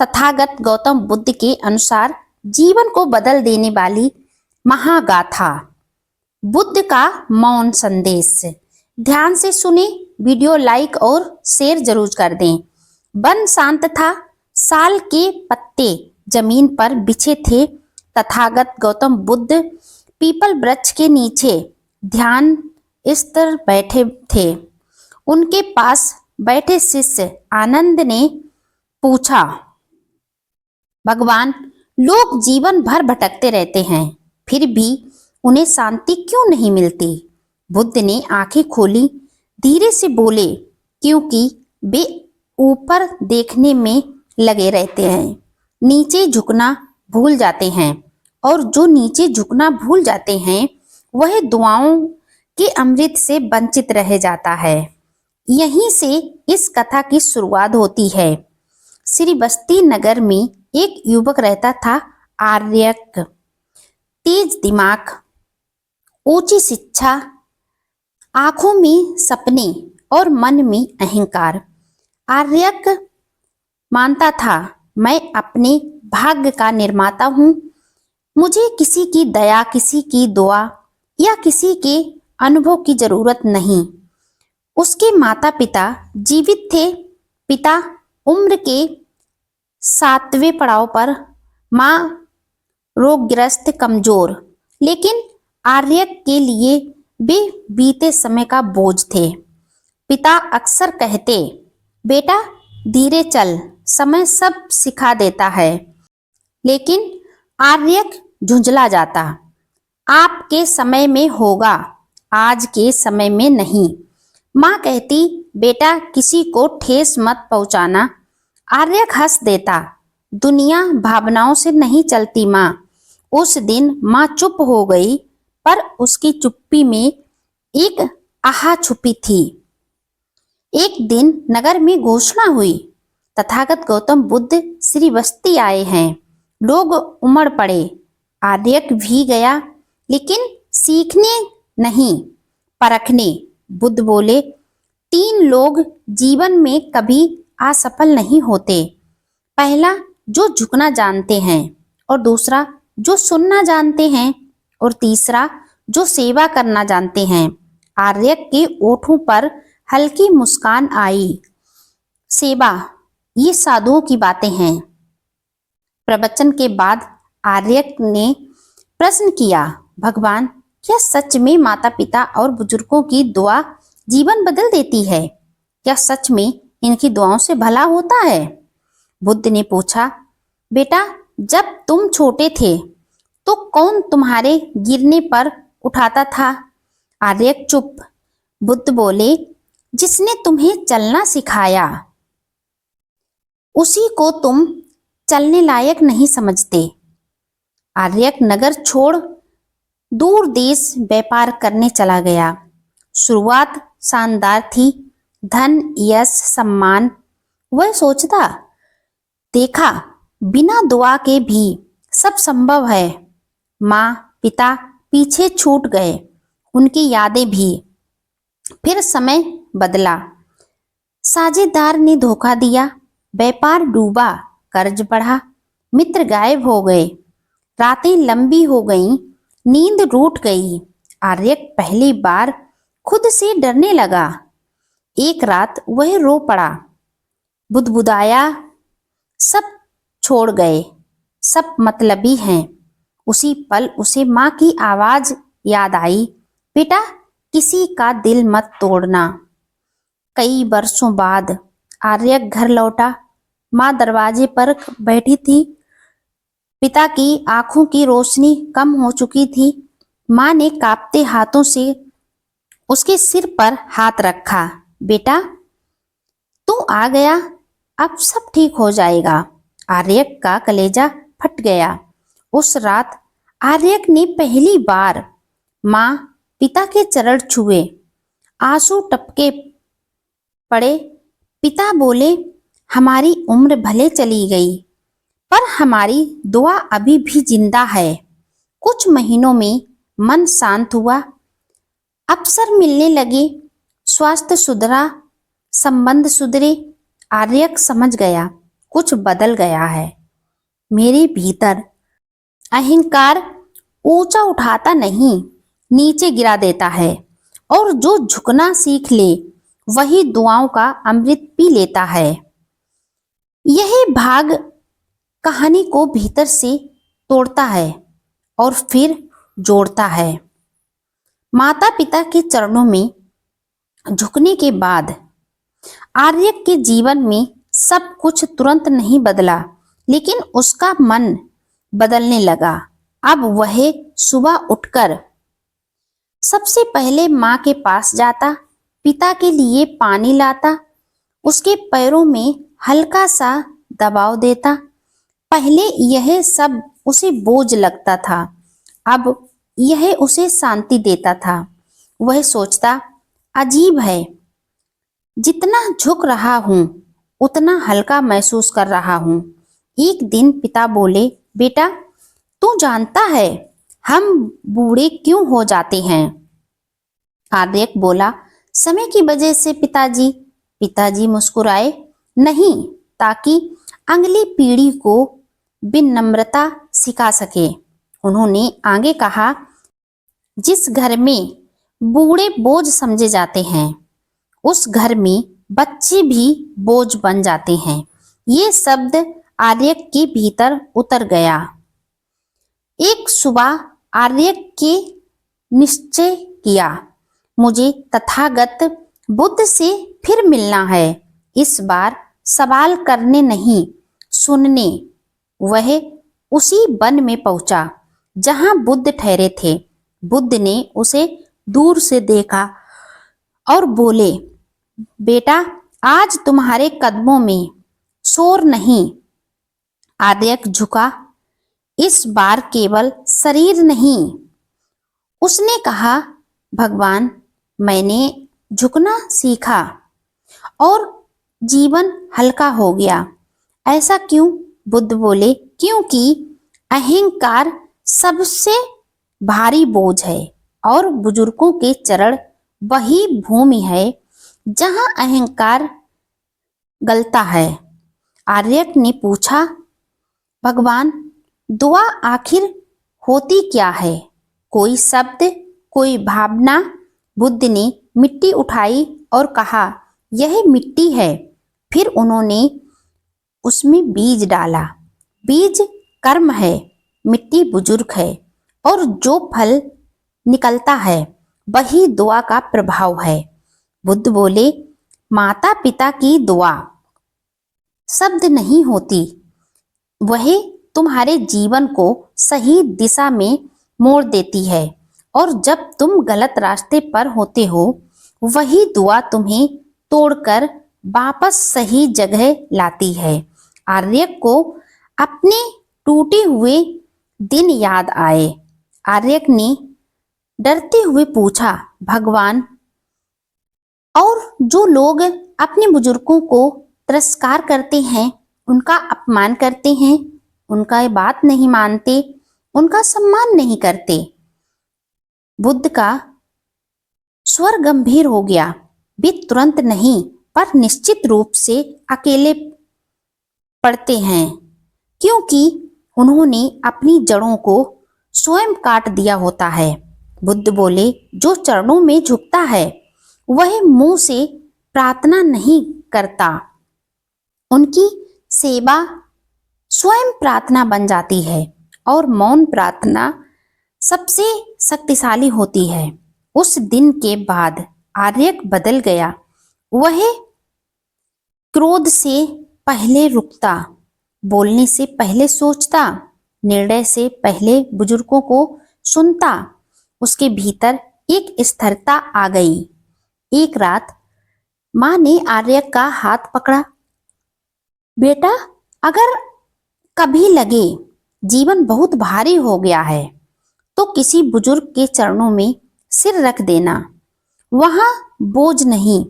तथागत गौतम बुद्ध के अनुसार जीवन को बदल देने वाली महागाथा। बुद्ध का मौन संदेश। ध्यान से सुने, वीडियो लाइक और शेयर जरूर कर दें। वन शांत था, साल के पत्ते जमीन पर बिछे थे। तथागत गौतम बुद्ध पीपल वृक्ष के नीचे ध्यान स्थिर बैठे थे। उनके पास बैठे शिष्य आनंद ने पूछा, भगवान, लोग जीवन भर भटकते रहते हैं, फिर भी उन्हें शांति क्यों नहीं मिलती? बुद्ध ने आंखें खोली, धीरे से बोले, क्योंकि वे ऊपर देखने में लगे रहते हैं, नीचे झुकना भूल जाते हैं, और जो नीचे झुकना भूल जाते हैं वह दुआओं के अमृत से वंचित रह जाता है। यहीं से इस कथा की शुरुआत होती है। श्रीबस्ती नगर में एक युवक रहता था, आर्यक। तेज दिमाग, ऊंची शिक्षा, आंखों में सपने और मन में अहंकार। आर्यक मानता था, मैं अपने भाग्य का निर्माता हूँ। मुझे किसी की दया, किसी की दुआ या किसी के अनुभव की जरूरत नहीं। उसके माता पिता जीवित थे। पिता उम्र के 7वें पड़ाव पर, माँ रोगग्रस्त कमजोर। लेकिन आर्यक के लिए वे बीते समय का बोझ थे। पिता अक्सर कहते, बेटा धीरे चल, समय सब सिखा देता है। लेकिन आर्यक झुंझला जाता, आपके समय में होगा, आज के समय में नहीं। माँ कहती, बेटा किसी को ठेस मत पहुंचाना। आर्यक हंस देता, दुनिया भावनाओं से नहीं चलती माँ। उस दिन माँ चुप हो गई, पर उसकी चुप्पी में एक आह छुपी थी। एक दिन नगर में घोषणा हुई, तथागत गौतम बुद्ध श्रीबस्ती आए हैं। लोग उमड़ पड़े। आर्यक भी गया, लेकिन सीखने नहीं, परखने। बुद्ध बोले, 3 लोग जीवन में कभी असफल नहीं होते। पहला, जो झुकना जानते हैं, और दूसरा जो सुनना जानते हैं, और तीसरा जो सेवा करना जानते हैं। आर्यक के ओठों पर हल्की मुस्कान आई। सेवा, ये साधुओं की बातें हैं। प्रवचन के बाद आर्यक ने प्रश्न किया, भगवान, क्या सच में माता पिता और बुजुर्गों की दुआ जीवन बदल देती है? क्या सच में इनकी दुआओं से भला होता है? बुद्ध ने पूछा, बेटा जब तुम छोटे थे तो कौन तुम्हारे गिरने पर उठाता था? आर्यक चुप। बुद्ध बोले, जिसने तुम्हें चलना सिखाया उसी को तुम चलने लायक नहीं समझते। आर्यक नगर छोड़ दूर देश व्यापार करने चला गया। शुरुआत शानदार थी, धन, यश, सम्मान। वह सोचता, देखा बिना दुआ के भी सब संभव है। माँ पिता पीछे छूट गए, उनकी यादें भी। फिर समय बदला, साझेदार ने धोखा दिया, व्यापार डूबा, कर्ज बढ़ा, मित्र गायब हो गए, रातें लंबी हो गईं, नींद रूठ गई। आर्यक पहली बार खुद से डरने लगा। एक रात वह रो पड़ा, बुदबुदाया, सब छोड़ गए, सब मतलबी हैं। उसी पल उसे माँ की आवाज याद आई, बेटा किसी का दिल मत तोड़ना। कई वर्षों बाद आर्यक घर लौटा। माँ दरवाजे पर बैठी थी। पिता की आंखों की रोशनी कम हो चुकी थी। माँ ने कांपते हाथों से उसके सिर पर हाथ रखा, बेटा तू आ गया, अब सब ठीक हो जाएगा। आर्यक का कलेजा फट गया। उस रात आर्यक ने पहली बार माँ पिता के चरण छुए। आंसू टपके पड़े। पिता बोले, हमारी उम्र भले चली गई, पर हमारी दुआ अभी भी जिंदा है। कुछ महीनों में मन शांत हुआ, अवसर मिलने लगे, स्वास्थ्य सुधरा, संबंध सुधरे। आर्यक समझ गया, कुछ बदल गया है। मेरे भीतर अहंकार ऊंचा उठाता नहीं, नीचे गिरा देता है, और जो झुकना सीख ले वही दुआओं का अमृत पी लेता है। यही भाग कहानी को भीतर से तोड़ता है और फिर जोड़ता है। माता पिता के चरणों में झुकने के बाद आर्यक के जीवन में सब कुछ तुरंत नहीं बदला, लेकिन उसका मन बदलने लगा। अब वह सुबह उठकर सबसे पहले माँ के पास जाता, पिता के लिए पानी लाता, उसके पैरों में हल्का सा दबाव देता। पहले यह सब उसे बोझ लगता था, अब यह उसे शांति देता था। वह सोचता, अजीब है, जितना झुक रहा हूँ उतना हल्का महसूस कर रहा हूँ। एक दिन पिता बोले, बेटा तू जानता है हम बूढ़े क्यों हो जाते हैं? आर्यक बोला, समय की वजह से पिताजी। पिताजी मुस्कुराए, नहीं, ताकि अगली पीढ़ी को विनम्रता सिखा सके। उन्होंने आगे कहा, जिस घर में बूढ़े बोझ समझे जाते हैं उस घर में बच्चे भी बोझ बन जाते हैं। ये शब्द आर्यक के भीतर उतर गया। एक सुबह आर्यक के निश्चय किया, मुझे तथागत बुद्ध से फिर मिलना है। इस बार सवाल करने नहीं, सुनने। वह उसी वन में पहुंचा जहां बुद्ध ठहरे थे। बुद्ध ने उसे दूर से देखा और बोले, बेटा आज तुम्हारे कदमों में शोर नहीं। आर्यक झुका, इस बार केवल शरीर नहीं। उसने कहा, भगवान मैंने झुकना सीखा और जीवन हल्का हो गया। ऐसा क्यों? बुद्ध बोले, क्योंकि अहंकार सबसे भारी बोझ है और बुजुर्गों के चरण वही भूमि है जहां अहंकार गलता है। आर्यक ने पूछा, भगवान दुआ आखिर होती क्या है? कोई शब्द, कोई भावना? बुद्ध ने मिट्टी उठाई और कहा, यह मिट्टी है। फिर उन्होंने उसमें बीज डाला। बीज कर्म है, मिट्टी बुजुर्ग है, और जो फल निकलता है वही दुआ का प्रभाव है। बुद्ध बोले, माता पिता की दुआ शब्द नहीं होती, वह तुम्हारे जीवन को सही दिशा में मोड़ देती है, और जब तुम गलत रास्ते पर होते हो वही दुआ तुम्हें तोड़कर वापस सही जगह लाती है। आर्यक को अपने टूटे हुए दिन याद आए। आर्यक ने डरते हुए पूछा, भगवान और जो लोग अपने बुजुर्गों को तिरस्कार करते हैं, उनका अपमान करते हैं, उनका बात नहीं मानते, उनका सम्मान नहीं करते। बुद्ध का स्वर गंभीर हो गया। वे तुरंत नहीं पर निश्चित रूप से अकेले पड़ते हैं, क्योंकि उन्होंने अपनी जड़ों को स्वयं काट दिया होता है। बुद्ध बोले, जो चरणों में झुकता है वह मुंह से प्रार्थना नहीं करता, उनकी सेवा स्वयं प्रार्थना बन जाती है, और मौन प्रार्थना सबसे शक्तिशाली होती है। उस दिन के बाद आर्यक बदल गया। वह क्रोध से पहले रुकता, बोलने से पहले सोचता, निर्णय से पहले बुजुर्गों को सुनता। उसके भीतर एक स्थिरता आ गई। एक रात माँ ने आर्यक का हाथ पकड़ा, बेटा अगर कभी लगे जीवन बहुत भारी हो गया है तो किसी बुजुर्ग के चरणों में सिर रख देना, वहां बोझ नहीं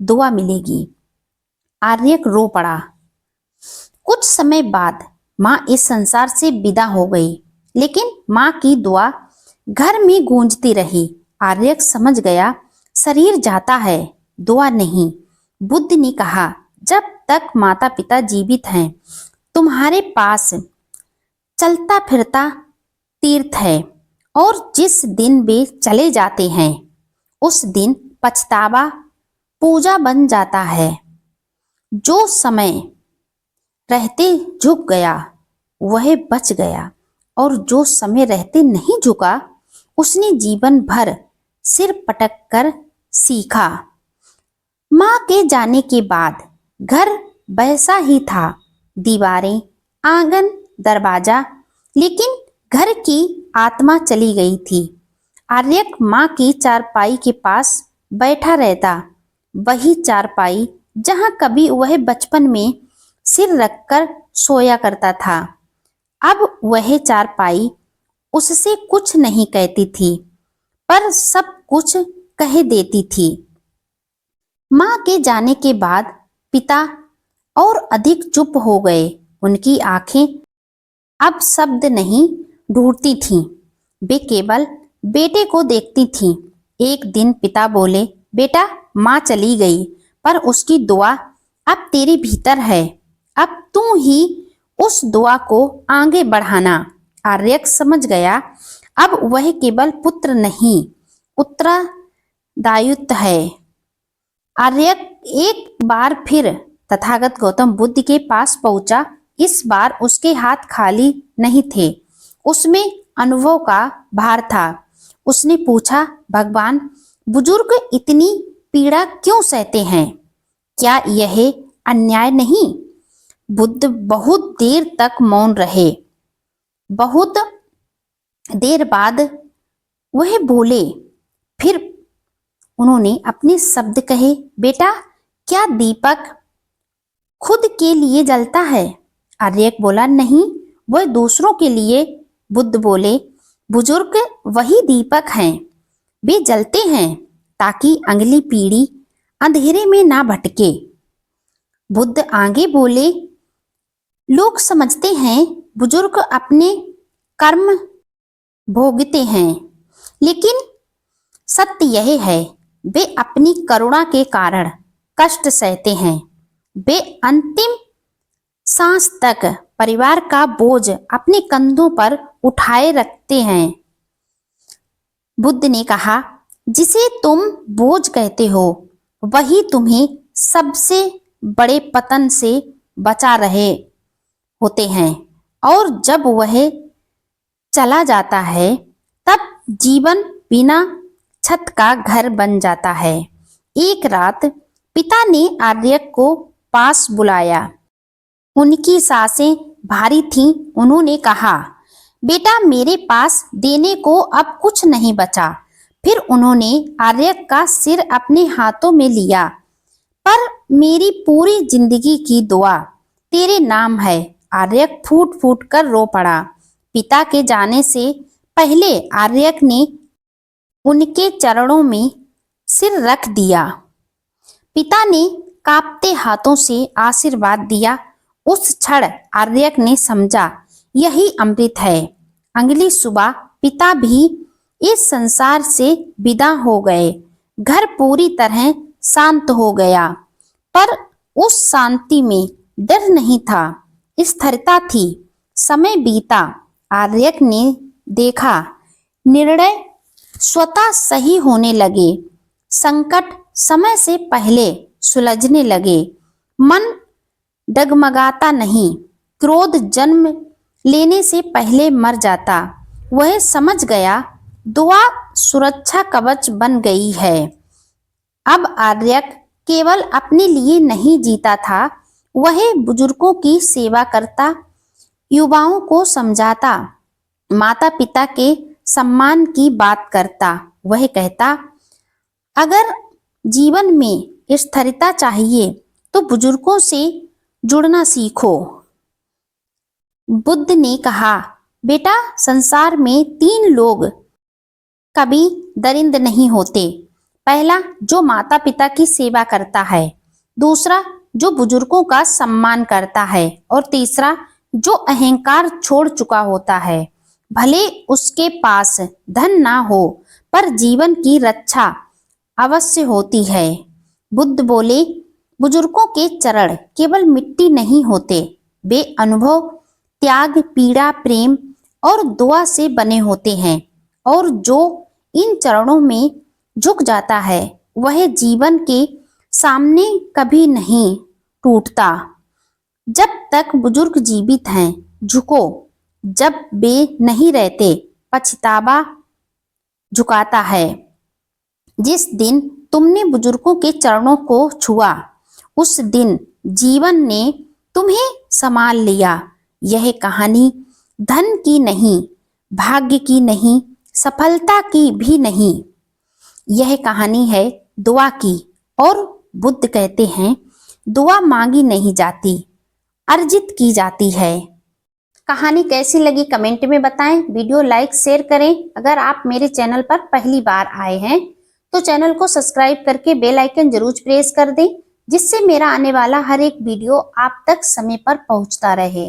दुआ मिलेगी। आर्यक रो पड़ा। कुछ समय बाद माँ इस संसार से विदा हो गई, लेकिन माँ की दुआ घर में गूंजती रही। आर्यक समझ गया, शरीर जाता है, दुआ नहीं। बुद्ध ने कहा, जब तक माता पिता जीवित हैं तुम्हारे पास चलता फिरता तीर्थ है, और जिस दिन वे चले जाते हैं उस दिन पछतावा पूजा बन जाता है। जो समय रहते झुक गया वह बच गया, और जो समय रहते नहीं झुका उसने जीवन भर सिर पटक कर सीखा। माँ के जाने के बाद घर वैसा ही था, दीवारें, आंगन, दरवाजा, लेकिन घर की आत्मा चली गई थी। आर्यक माँ की चारपाई के पास बैठा रहता, वही चारपाई जहाँ कभी वह बचपन में सिर रखकर सोया करता था। अब वह चारपाई उससे कुछ नहीं कहती थी, पर सब कुछ कह देती थी। माँ के जाने के बाद पिता और अधिक चुप हो गए। उनकी आंखें अब शब्द नहीं ढूंढती थीं, वे केवल बेटे को देखती थीं। एक दिन पिता बोले, बेटा, माँ चली गई, पर उसकी दुआ अब तेरे भीतर है। अब तू ही उस दुआ को आगे बढ़ाना। आर्यक समझ गया, अब वह केवल पुत्र नहीं, उत्तरदायित्व है। आर्यक एक बार फिर तथागत गौतम बुद्ध के पास पहुंचा। इस बार उसके हाथ खाली नहीं थे, उसमें अनुभव का भार था। उसने पूछा, भगवान, बुजुर्ग इतनी पीड़ा क्यों सहते हैं? क्या यह अन्याय नहीं? बुद्ध बहुत देर तक मौन रहे। बहुत देर बाद वह बोले, फिर उन्होंने अपने शब्द कहे, बेटा, क्या दीपक खुद के लिए जलता है? आर्यक बोला, नहीं, वह दूसरों के लिए। बुद्ध बोले, बुजुर्ग वही दीपक हैं, वे जलते हैं ताकि अगली पीढ़ी अंधेरे में ना भटके। बुद्ध आगे बोले, लोग समझते हैं बुजुर्ग अपने कर्म भोगते हैं, लेकिन सत्य यह है, वे अपनी करुणा के कारण कष्ट सहते हैं। वे अंतिम सांस तक परिवार का बोझ अपने कंधों पर उठाए रखते हैं। बुद्ध ने कहा, जिसे तुम बोझ कहते हो वही तुम्हें सबसे बड़े पतन से बचा रहे होते हैं, और जब वह चला जाता है तब जीवन बिना छत का घर बन जाता है। एक रात पिता ने आर्यक को पास बुलाया। उनकी सांसें भारी थीं। उन्होंने कहा, बेटा, मेरे पास देने को अब कुछ नहीं बचा। फिर उन्होंने आर्यक का सिर अपने हाथों में लिया। पर मेरी पूरी जिंदगी की दुआ तेरे नाम है। आर्यक फूट फूट कर रो पड़ा। पिता के जाने से पहले आर्यक ने उनके चरणों में सिर रख दिया। पिता ने कांपते हाथों से आशीर्वाद दिया। उस क्षण आर्यक ने समझा, यही अमृत है। अगली सुबह पिता भी इस संसार से विदा हो गए। घर पूरी तरह शांत हो गया, पर उस शांति में डर नहीं था, स्थिरता थी। समय बीता। आर्यक ने देखा, निर्णय स्वतः सही होने लगे। संकट समय से पहले सुलझने लगे। मन डगमगाता नहीं। क्रोध जन्म लेने से पहले मर जाता। वह समझ गया, दुआ सुरक्षा कवच बन गई है। अब आर्यक केवल अपने लिए नहीं जीता था, वह बुजुर्गों की सेवा करता, युवाओं को समझाता, माता पिता के सम्मान की बात करता। वह कहता, अगर जीवन में स्थिरता चाहिए तो बुजुर्गों से जुड़ना सीखो। बुद्ध ने कहा, बेटा, संसार में 3 लोग कभी दरिंद नहीं होते। पहला, जो माता पिता की सेवा करता है। दूसरा, जो बुजुर्गों का सम्मान करता है। और तीसरा, जो अहंकार छोड़ चुका होता है। भले उसके पास धन ना हो, पर जीवन की रक्षा अवश्य होती है। बुद्ध बोले, बुजुर्गों के चरण केवल मिट्टी नहीं होते, वे अनुभव, त्याग, पीड़ा, प्रेम और दुआ से बने होते हैं। और जो इन चरणों में झुक जाता है वह जीवन के सामने कभी नहीं टूटता। जब तक बुजुर्ग जीवित हैं झुको, जब वे नहीं रहते पछतावा झुकाता है। जिस दिन तुमने बुजुर्गों के चरणों को छुआ उस दिन जीवन ने तुम्हें संभाल लिया। यह कहानी धन की नहीं, भाग्य की नहीं, सफलता की भी नहीं, यह कहानी है दुआ की। और बुद्ध कहते हैं दुआ मांगी नहीं जाती, अर्जित की जाती है। कहानी कैसी लगी कमेंट में बताएं, वीडियो लाइक शेयर करें। अगर आप मेरे चैनल पर पहली बार आए हैं तो चैनल को सब्सक्राइब करके बेल आइकन जरूर प्रेस कर दें, जिससे मेरा आने वाला हर एक वीडियो आप तक समय पर पहुंचता रहे।